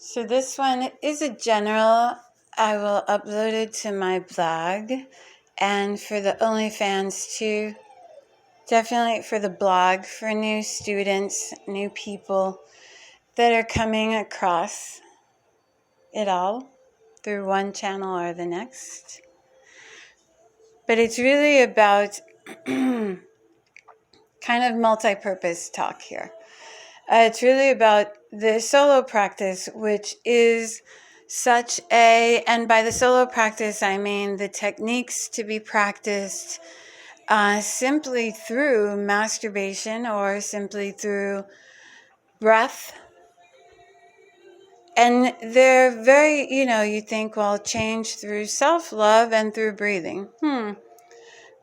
So this one is a general. I will upload it to my blog, and for the OnlyFans too. Definitely for the blog, for new students, new people that are coming across it all through one channel or the next. But it's really about kind of multi-purpose talk here. It's really about the solo practice, which is such a, and by the solo practice, I mean the techniques to be practiced simply through masturbation or simply through breath. And they're very, you think, well, change through self-love and through breathing.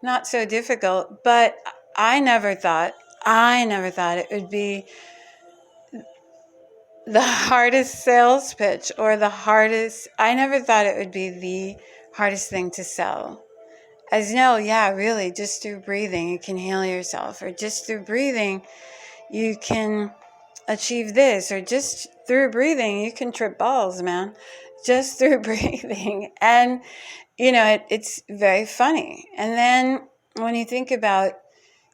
Not so difficult, but I never thought it would be the hardest sales pitch or I never thought it would be the hardest thing to sell. As no, yeah, really, just through breathing, you can heal yourself, or just through breathing, you can achieve this, or just through breathing, you can trip balls, man. Just through breathing. And, it's very funny. And then when you think about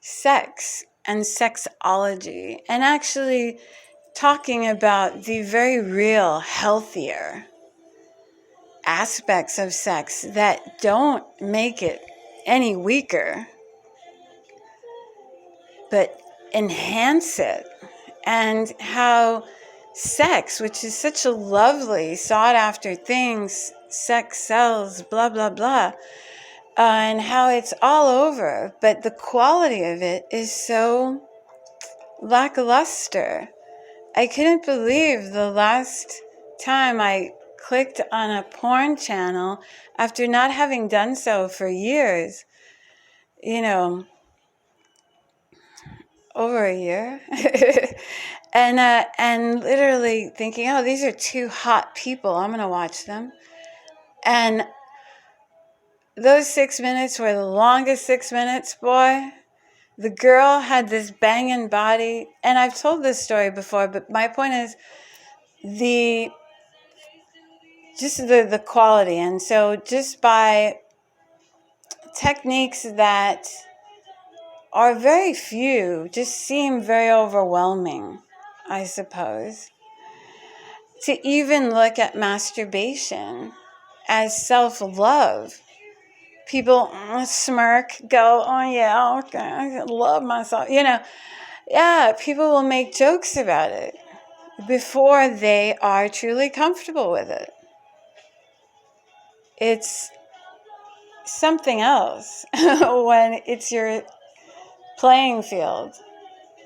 sex and sexology, and actually talking about the very real, healthier aspects of sex that don't make it any weaker, but enhance it, and how sex, which is such a lovely, sought-after thing, sex sells, blah, blah, blah, and how it's all over, but the quality of it is so lackluster. I couldn't believe the last time I clicked on a porn channel after not having done so for years, over a year, and literally thinking, oh, these are two hot people, I'm gonna watch them. And those 6 minutes were the longest 6 minutes, boy. The girl had this banging body, and I've told this story before, but my point is the quality. And so just by techniques that are very few, just seem very overwhelming, I suppose, to even look at masturbation as self-love. People smirk, go, oh yeah, okay, I love myself. Yeah, people will make jokes about it before they are truly comfortable with it. It's something else when it's your playing field,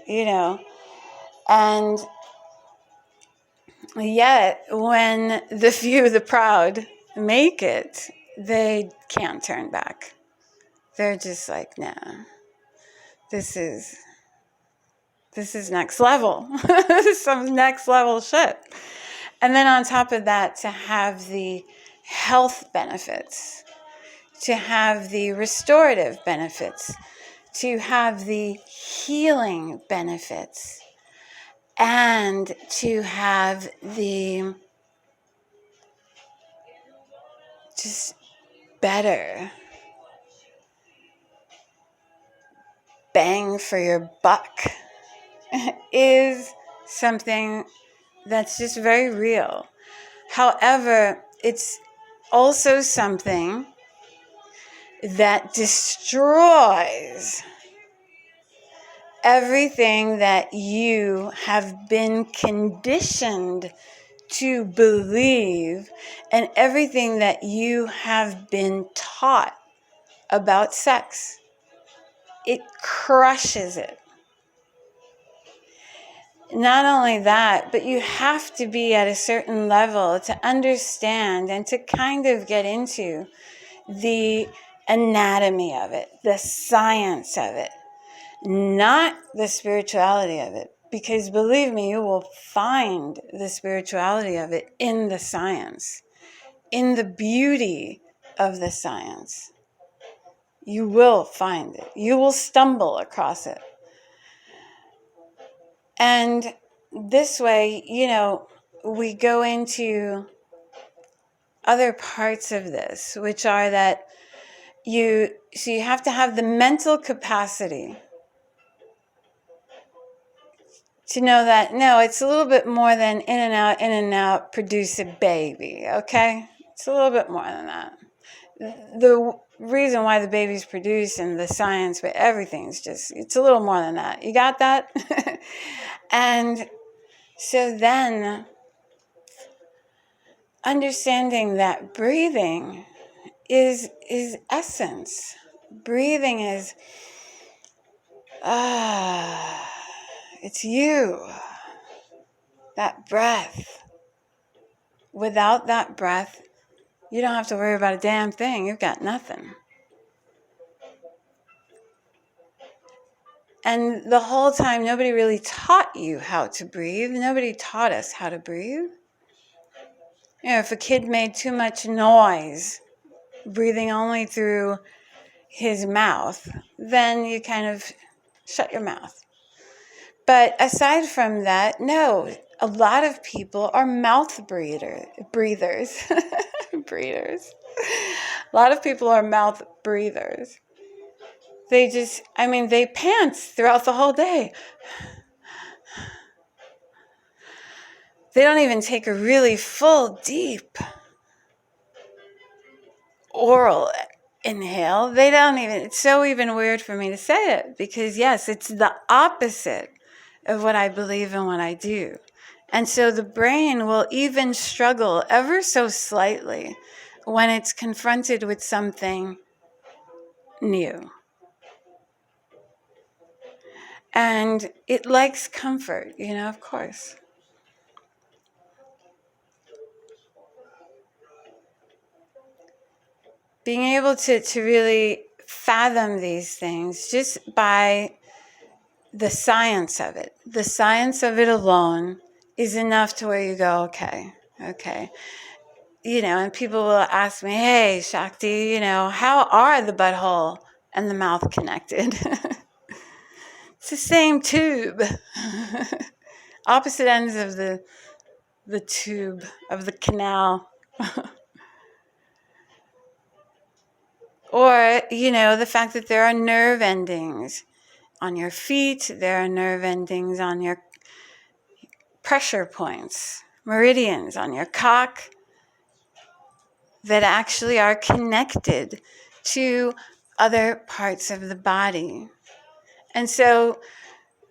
and yet when the few, the proud, make it, they can't turn back. They're just like, nah, this is next level. Some next level shit. And then on top of that, to have the health benefits, to have the restorative benefits, to have the healing benefits, and to have the just better bang for your buck is something that's just very real. However, it's also something that destroys everything that you have been conditioned to believe, and everything that you have been taught about sex. It crushes it. Not only that, but you have to be at a certain level to understand and to kind of get into the anatomy of it, the science of it, not the spirituality of it. Because believe me, you will find the spirituality of it in the science, in the beauty of the science. You will find it. You will stumble across it. And this way, we go into other parts of this, which are that you have to have the mental capacity to know that, no, it's a little bit more than in and out, produce a baby, okay? It's a little bit more than that. The reason why the baby's produced and the science, but everything's just, it's a little more than that. You got that? And so then, understanding that breathing is essence. Breathing is, it's you. That breath. Without that breath, you don't have to worry about a damn thing. You've got nothing. And the whole time, nobody really taught you how to breathe. Nobody taught us how to breathe. You know, if a kid made too much noise, breathing only through his mouth, then you kind of shut your mouth. But aside from that, no, a lot of people are mouth breathers. Breathers. A lot of people are mouth breathers. They just, they pants throughout the whole day. They don't even take a really full, deep oral inhale. They don't even, it's so even weird for me to say it because, yes, it's the opposite of what I believe and what I do. And so the brain will even struggle ever so slightly when it's confronted with something new. And it likes comfort, of course. Being able to really fathom these things just by the science of it. The science of it alone is enough to where you go, okay. And people will ask me, hey, Shakti, how are the butthole and the mouth connected? It's the same tube. Opposite ends of the tube, of the canal. Or, the fact that there are nerve endings on your feet, there are nerve endings on your pressure points, meridians on your cock that actually are connected to other parts of the body. And so,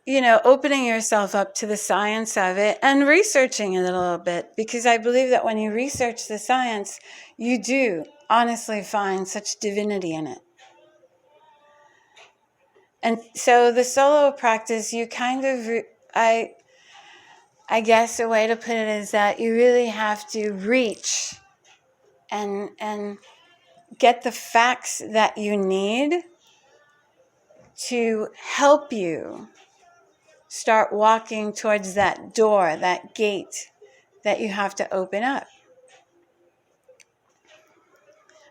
opening yourself up to the science of it and researching it a little bit, because I believe that when you research the science, you do honestly find such divinity in it. And so the solo practice, you kind of, I guess a way to put it is that you really have to reach and get the facts that you need to help you start walking towards that door, that gate that you have to open up.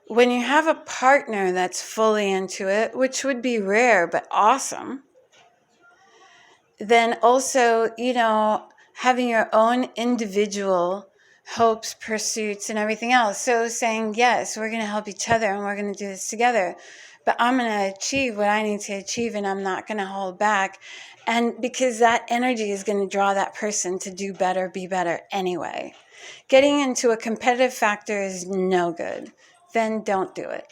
When you have a partner that's fully into it, which would be rare but awesome, then also, having your own individual hopes, pursuits, and everything else. So saying, yes, we're going to help each other and we're going to do this together. But I'm going to achieve what I need to achieve and I'm not going to hold back. And because that energy is going to draw that person to do better, be better anyway. Getting into a competitive factor is no good. Then don't do it.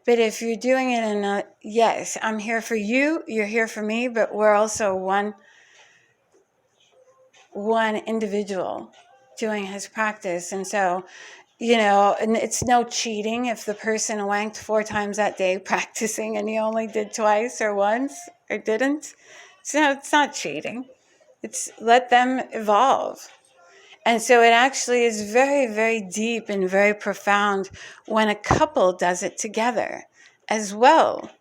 But if you're doing it in a, yes, I'm here for you, you're here for me, but we're also one individual doing his practice. And so, and it's no cheating if the person wanked 4 times that day practicing and he only did twice or once or didn't. It's not cheating. It's let them evolve. And so it actually is very, very deep and very profound when a couple does it together as well.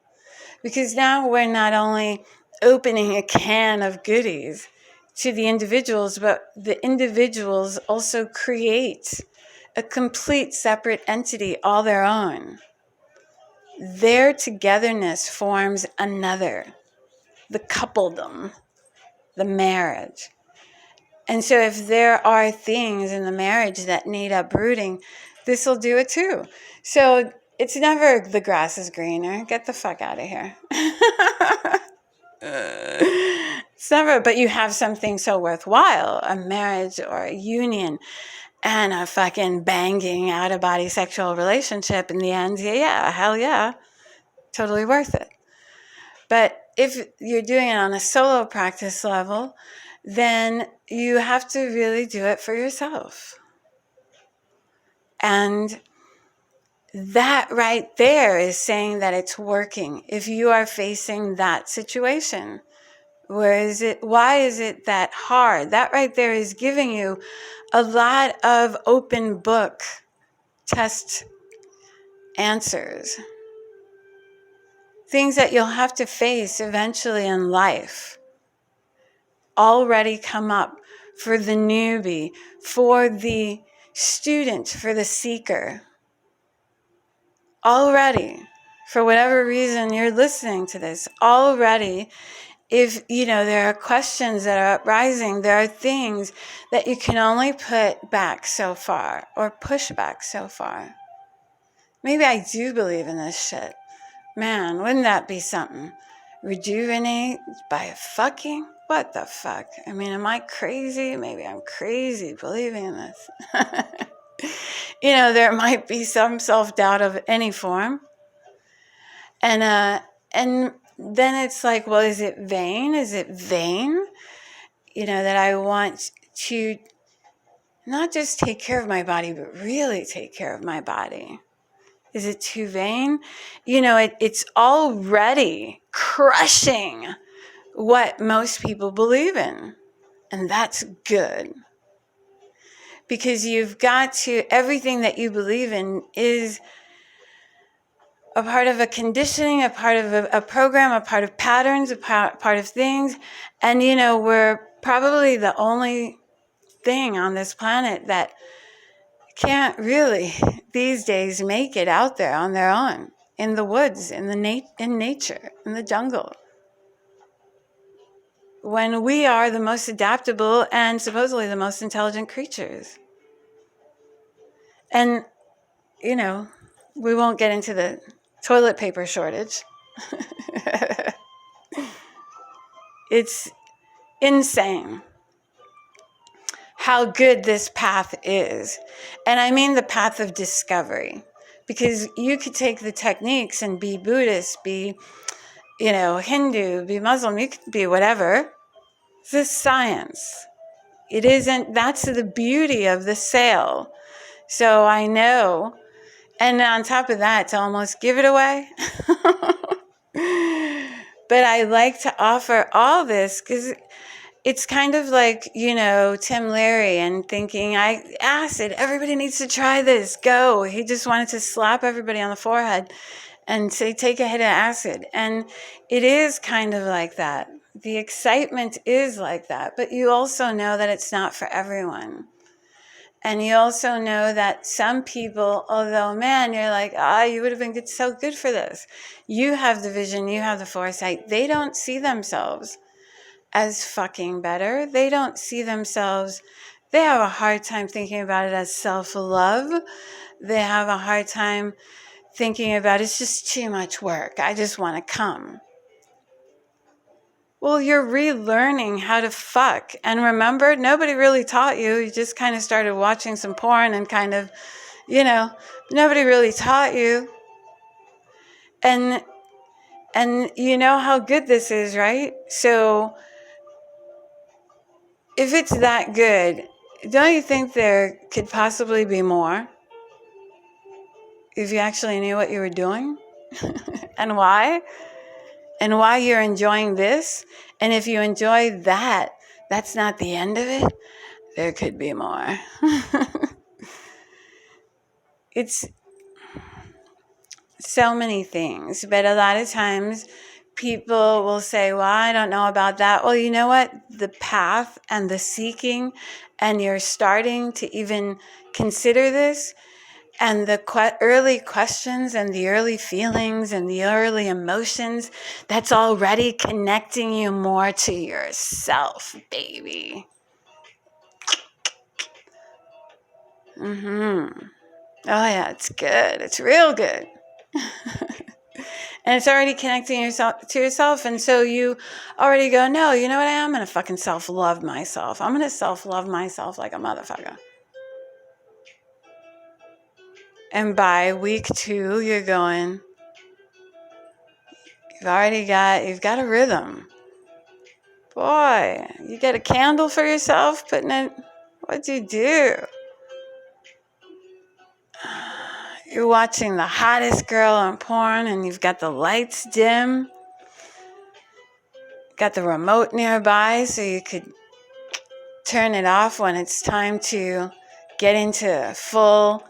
Because now we're not only opening a can of goodies to the individuals, but the individuals also create a complete separate entity all their own. Their togetherness forms another, the coupledom, the marriage. And so if there are things in the marriage that need uprooting, this will do it too. So it's never the grass is greener. Get the fuck out of here. It's never, but you have something so worthwhile, a marriage or a union, and a fucking banging out-of-body sexual relationship in the end. Yeah, hell yeah. Totally worth it. But if you're doing it on a solo practice level, then you have to really do it for yourself. And that right there is saying that it's working. If you are facing that situation, why is it that hard? That right there is giving you a lot of open book test answers. Things that you'll have to face eventually in life already come up for the newbie, for the student, for the seeker. Already, for whatever reason you're listening to this, already, if there are questions that are uprising, there are things that you can only put back so far or push back so far. Maybe I do believe in this shit. Man, wouldn't that be something? Rejuvenate by fucking? What the fuck? I mean, am I crazy? Maybe I'm crazy believing in this. There might be some self-doubt of any form. And then it's like, well, is it vain? Is it vain? That I want to not just take care of my body, but really take care of my body. Is it too vain? It's already crushing what most people believe in. And that's good. Because you've got to, everything that you believe in is a part of a conditioning, a part of a program, a part of patterns, a part of things. And, we're probably the only thing on this planet that can't really these days make it out there on their own, in the woods, in nature, in the jungle. When we are the most adaptable and supposedly the most intelligent creatures. And, we won't get into the toilet paper shortage. It's insane how good this path is. And I mean the path of discovery. Because you could take the techniques and be Buddhist, be, Hindu, be Muslim, you could be whatever. This is science. It isn't, that's the beauty of the sale. So I know, and on top of that, to almost give it away. But I like to offer all this because it's kind of like, Tim Leary and thinking, acid, everybody needs to try this, go. He just wanted to slap everybody on the forehead and say, take a hit of acid. And it is kind of like that. The excitement is like that. But you also know that it's not for everyone. And you also know that some people, although, man, you're like, you would have been so good for this. You have the vision, you have the foresight. They don't see themselves as fucking better. They don't see themselves, they have a hard time thinking about it as self-love. They have a hard time thinking about it's just too much work. I just want to come. Well, you're relearning how to fuck. And remember, nobody really taught you. You just kind of started watching some porn and kind of, nobody really taught you. And you know how good this is, right? So if it's that good, don't you think there could possibly be more? If you actually knew what you were doing and why? And why you're enjoying this. And if you enjoy that, that's not the end of it. There could be more. It's so many things. But a lot of times people will say, well, I don't know about that. Well, you know what? The path and the seeking, and you're starting to even consider this, and the early questions and the early feelings and the early emotions, that's already connecting you more to yourself, baby. Mm-hmm. Oh, yeah, it's good. It's real good. And it's already connecting yourself to yourself. And so you already go, no, you know what? I am going to fucking self-love myself. I'm going to self-love myself like a motherfucker. And by week 2, you're going, you've got a rhythm. Boy, you get a candle for yourself, putting it, what'd you do? You're watching the hottest girl on porn and you've got the lights dim. Got the remote nearby so you could turn it off when it's time to get into full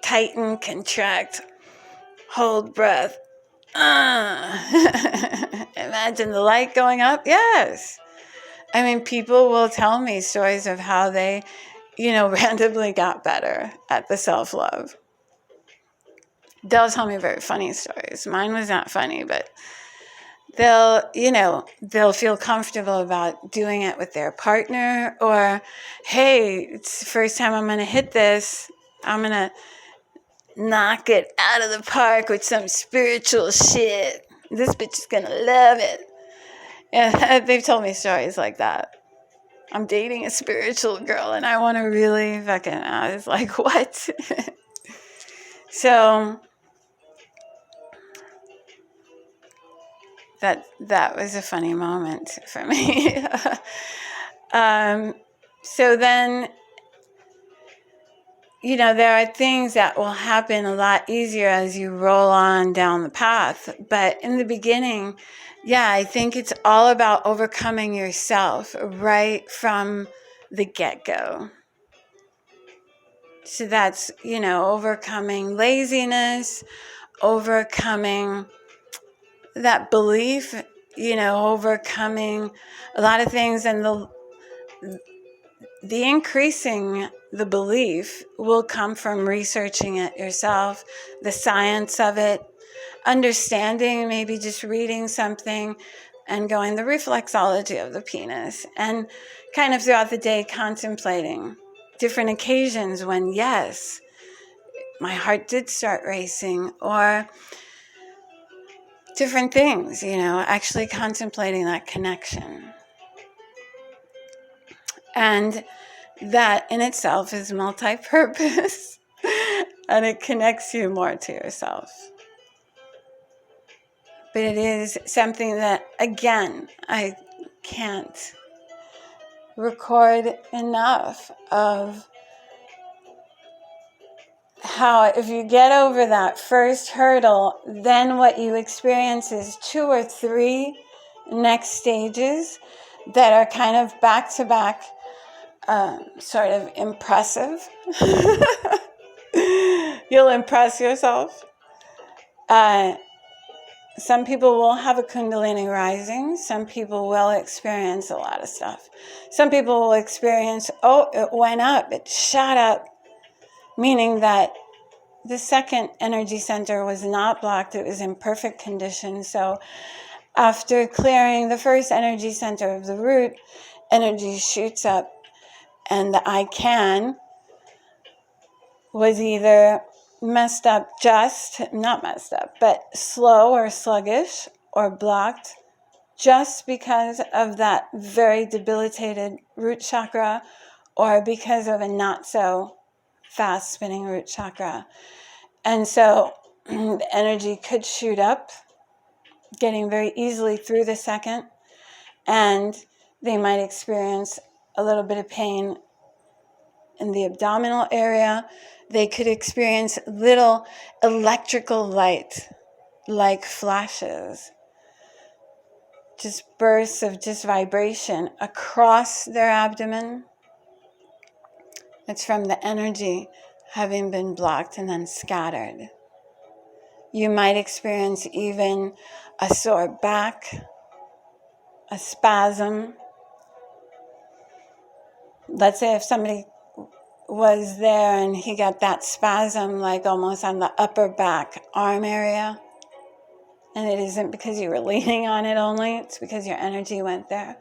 tighten, contract, hold breath. Imagine the light going up. Yes. I mean, people will tell me stories of how they, randomly got better at the self-love. They'll tell me very funny stories. Mine was not funny, but they'll feel comfortable about doing it with their partner, or, hey, it's the first time I'm going to hit this. I'm going to knock it out of the park with some spiritual shit. This bitch is going to love it. And they've told me stories like that. I'm dating a spiritual girl and I want to really fucking, I was like, what? So that was a funny moment for me. So then, there are things that will happen a lot easier as you roll on down the path. But in the beginning, yeah, I think it's all about overcoming yourself right from the get-go. So that's, overcoming laziness, overcoming that belief, overcoming a lot of things, and the increasing the belief will come from researching it yourself, the science of it, understanding, maybe just reading something and going the reflexology of the penis, and kind of throughout the day contemplating different occasions when, yes, my heart did start racing, or different things, actually contemplating that connection. And that in itself is multi-purpose and it connects you more to yourself. But it is something that, again, I can't record enough of how if you get over that first hurdle, then what you experience is 2 or 3 next stages that are kind of back-to-back, sort of impressive. You'll impress yourself. Some people will have a Kundalini rising. Some people will experience a lot of stuff. Some people will experience, it went up, it shot up, meaning that the second energy center was not blocked. It was in perfect condition. So after clearing the first energy center of the root, energy shoots up, and the I can was either messed up, not messed up, but slow or sluggish or blocked just because of that very debilitated root chakra, or because of a not so fast spinning root chakra. And so the energy could shoot up, getting very easily through the second, and they might experience a little bit of pain in the abdominal area. They could experience little electrical light, like flashes, just bursts of just vibration across their abdomen. It's from the energy having been blocked and then scattered. You might experience even a sore back, a spasm. Let's say if somebody was there and he got that spasm, like almost on the upper back arm area, and it isn't because you were leaning on it only, it's because your energy went there.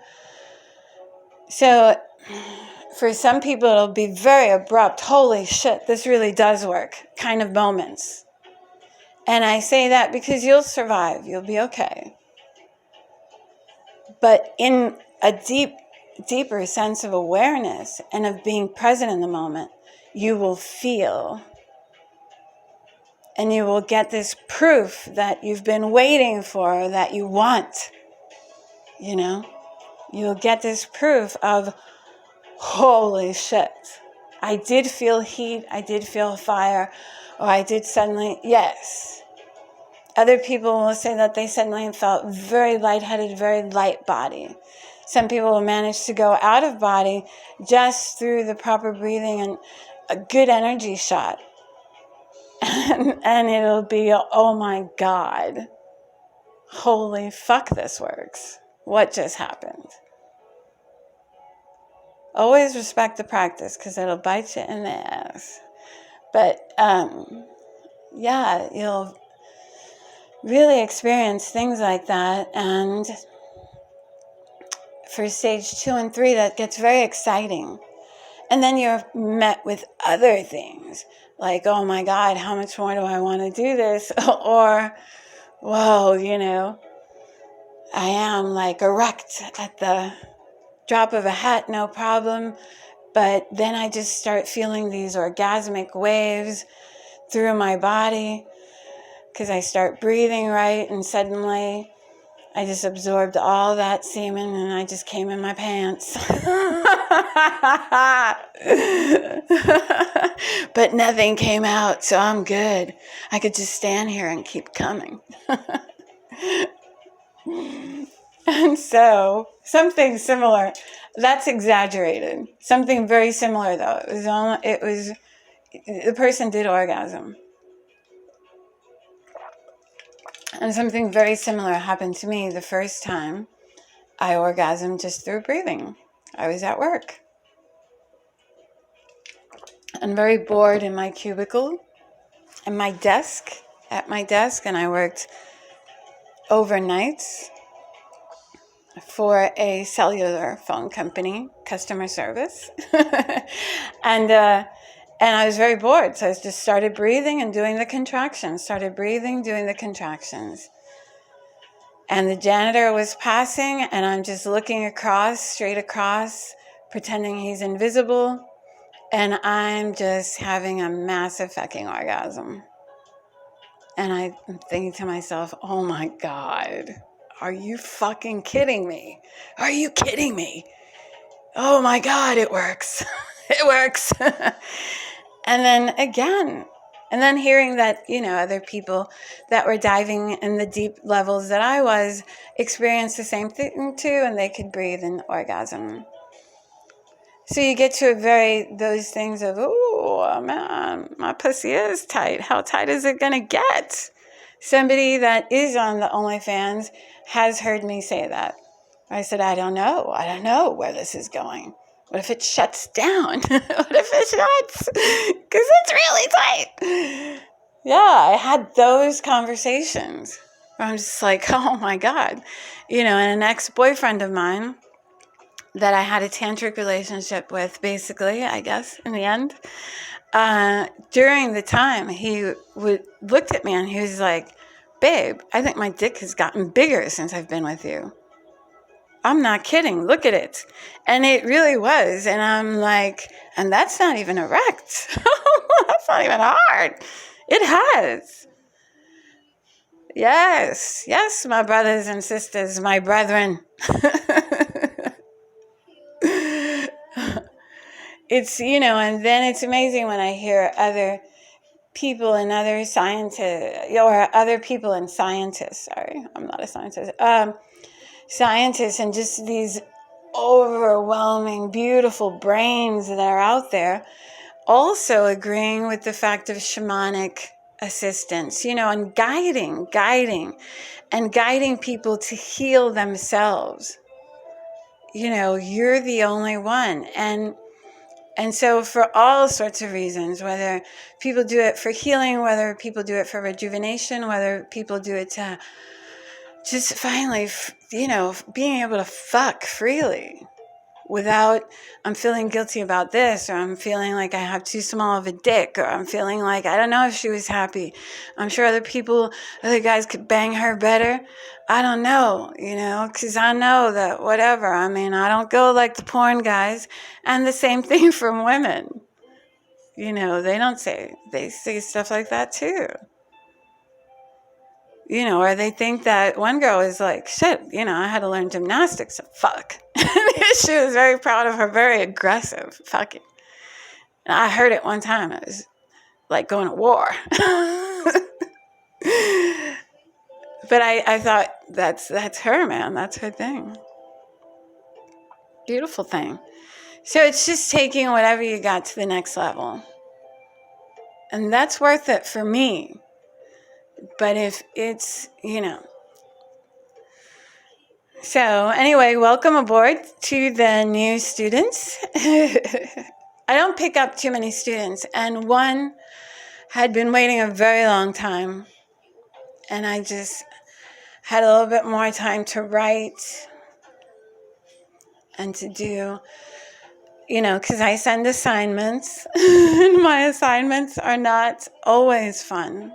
So For some people, it'll be very abrupt, holy shit, this really does work, kind of moments. And I say that because you'll survive, you'll be okay. But in a deeper sense of awareness and of being present in the moment, you will feel, and you will get this proof that you've been waiting for, that you want, you know? You'll get this proof of, holy shit, I did feel heat, I did feel fire, or I did suddenly, yes. Other people will say that they suddenly felt very lightheaded, very light body. Some people will manage to go out of body just through the proper breathing and a good energy shot. And it'll be, oh my God, holy fuck, this works. What just happened? Always respect the practice because it'll bite you in the ass. But yeah, you'll really experience things like that. And for stage 2 and 3, that gets very exciting. And then you're met with other things like, oh my God, how much more do I want to do this? Or, whoa, you know, I am like erect at the drop of a hat, no problem. But then I just start feeling these orgasmic waves through my body because I start breathing right, and suddenly I just absorbed all that semen and I just came in my pants. But nothing came out, so I'm good. I could just stand here and keep coming. And so, something similar. That's exaggerated. Something very similar, though. The person did orgasm. And something very similar happened to me the first time I orgasmed just through breathing. I was at work. I'm very bored in my cubicle, at my desk, and I worked overnights for a cellular phone company, customer service. And I was very bored, so I just started breathing and doing the contractions. And the janitor was passing, and I'm just looking straight across, pretending he's invisible. And I'm just having a massive fucking orgasm. And I'm thinking to myself, oh my God, are you fucking kidding me? Are you kidding me? Oh my God, it works. It works. And then again, and then hearing that, you know, other people that were diving in the deep levels that I was experienced the same thing too, and they could breathe and orgasm. So you get to those things of, oh man, my pussy is tight. How tight is it gonna get? Somebody that is on the OnlyFans has heard me say that. I said, I don't know where this is going. What if it shuts down? What if it shuts? Because it's really tight. Yeah, I had those conversations. I'm just like, oh my God. You know, and an ex-boyfriend of mine that I had a tantric relationship with, basically, I guess, in the end. During the time, he looked at me and he was like, babe, I think my dick has gotten bigger since I've been with you. I'm not kidding. Look at it. And it really was. And I'm like, and that's not even erect. That's not even hard. It has. Yes, my brothers and sisters, my brethren. It's, you know, and then it's amazing when I hear other people and other scientists, or other people and scientists, sorry, I'm not a scientist, scientists and just these overwhelming, beautiful brains that are out there, also agreeing with the fact of shamanic assistance, you know, and guiding people to heal themselves. You know, you're the only one. And so for all sorts of reasons, whether people do it for healing, whether people do it for rejuvenation, whether people do it to just finally, you know, being able to fuck freely. without I'm feeling guilty about this, or I'm feeling like I have too small of a dick, or I'm feeling like I don't know if she was happy. I'm sure other guys could bang her better. I don't know, because I know that whatever. I mean, I don't go like the porn guys. And the same thing from women. They say stuff like that too. Or they think that one girl is like, shit, I had to learn gymnastics. So fuck. She was very proud of her very aggressive fucking. And I heard it one time. It was like going to war. But I thought, that's her, man. That's her thing. Beautiful thing. So it's just taking whatever you got to the next level. And that's worth it for me. But if it's, So anyway, welcome aboard to the new students. I don't pick up too many students. And one had been waiting a very long time. And I just had a little bit more time to write and to do, because I send assignments. And my assignments are not always fun.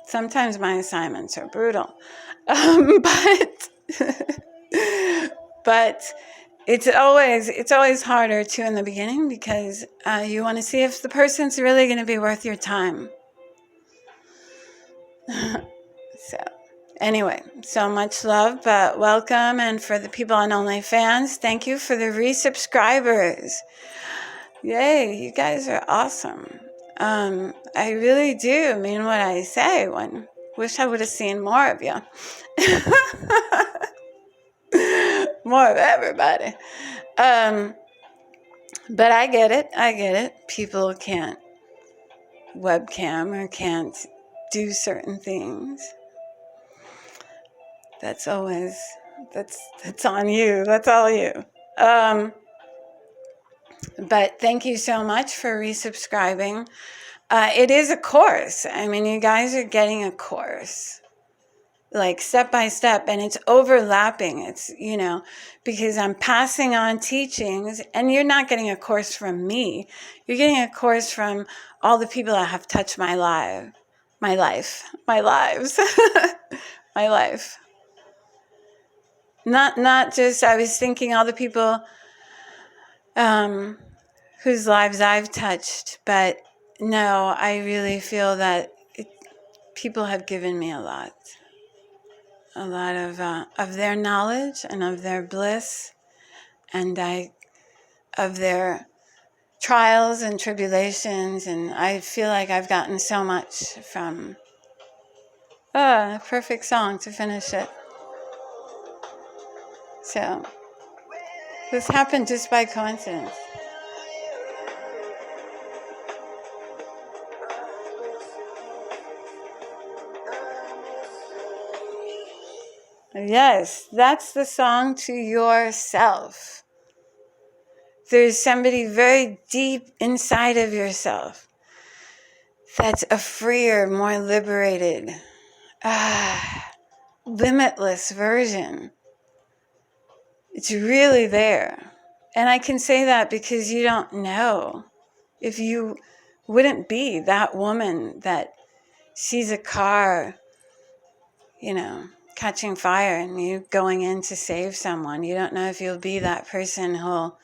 Sometimes my assignments are brutal. But it's always harder too in the beginning, because you want to see if the person's really going to be worth your time. So anyway, so much love, but welcome. And for the people on OnlyFans, thank you for the resubscribers. Yay, you guys are awesome. I really do mean what I say. Wish I would have seen more of you. More of everybody. But I get it. People can't webcam or can't do certain things. That's on you. That's all you. But thank you so much for resubscribing. It is a course. I mean, you guys are getting a course, like step by step, and it's overlapping. It's, because I'm passing on teachings, and you're not getting a course from me. You're getting a course from all the people that have touched my lives. My life. Not just, I was thinking all the people whose lives I've touched, but no, I really feel that people have given me a lot of their knowledge and of their bliss, and of their trials and tribulations, and I feel like I've gotten so much from a perfect song to finish it. So this happened just by coincidence. Yes, that's the song to yourself. There's somebody very deep inside of yourself that's a freer, more liberated, limitless version. It's really there. And I can say that because you don't know. If you wouldn't be that woman that sees a car, catching fire and you going in to save someone, you don't know if you'll be that person who'll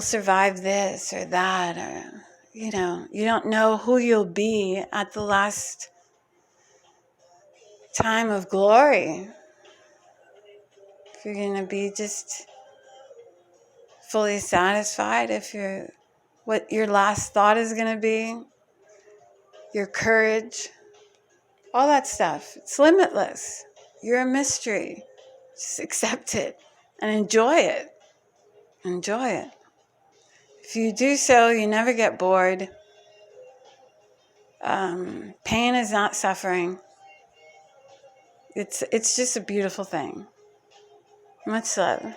survive this or that, or you don't know who you'll be at the last time of glory. If you're going to be just fully satisfied, what your last thought is going to be, your courage, all that stuff. It's limitless. You're a mystery. Just accept it and enjoy it. Enjoy it. If you do so, you never get bored. Pain is not suffering. It's just a beautiful thing. Much love.